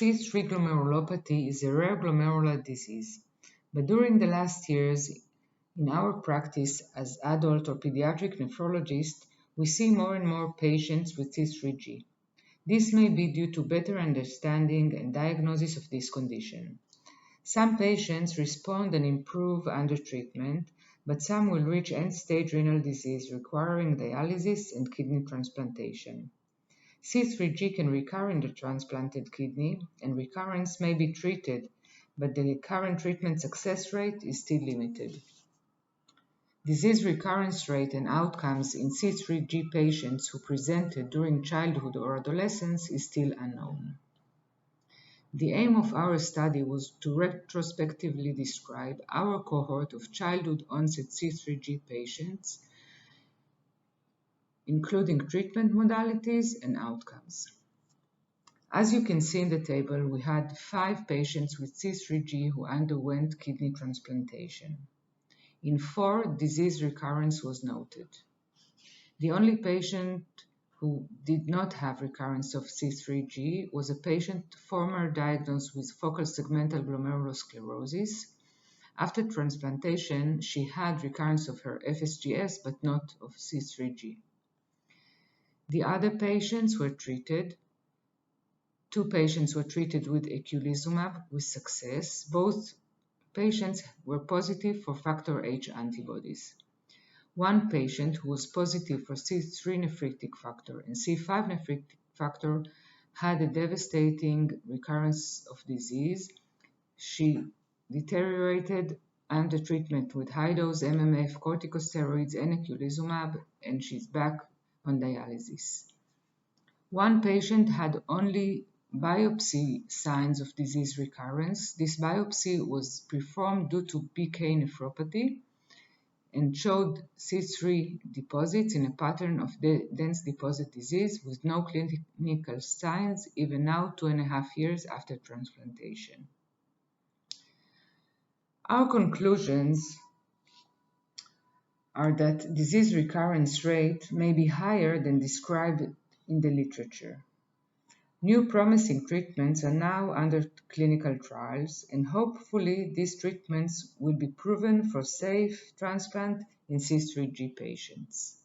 C3 glomerulopathy is a rare glomerular disease, but during the last years, in our practice as adult or pediatric nephrologists, we see more and more patients with C3G. This may be due to better understanding and diagnosis of this condition. Some patients respond and improve under treatment, but some will reach end-stage renal disease requiring dialysis and kidney transplantation. C3G can recur in the transplanted kidney, and recurrence may be treated, but the current treatment success rate is still limited. Disease recurrence rate and outcomes in C3G patients who presented during childhood or adolescence is still unknown. The aim of our study was to retrospectively describe our cohort of childhood onset C3G patients, including treatment modalities and outcomes. As you can see in the table, we had 5 patients with C3G who underwent kidney transplantation. In 4, disease recurrence was noted. The only patient who did not have recurrence of C3G was a patient formerly diagnosed with focal segmental glomerulosclerosis. After transplantation, she had recurrence of her FSGS but not of C3G. The other patients were treated. 2 patients were treated with eculizumab with success. Both patients were positive for factor H antibodies. 1 patient who was positive for C3 nephritic factor and C5 nephritic factor had a devastating recurrence of disease. She deteriorated under treatment with high-dose MMF, corticosteroids, and eculizumab, and she's back on dialysis. 1 patient had only biopsy signs of disease recurrence. This biopsy was performed due to BK nephropathy and showed C3 deposits in a pattern of dense deposit disease with no clinical signs, even now 2.5 years after transplantation. Our conclusions are that disease recurrence rate may be higher than described in the literature. New promising treatments are now under clinical trials, and hopefully these treatments will be proven for safe transplant in C3G patients.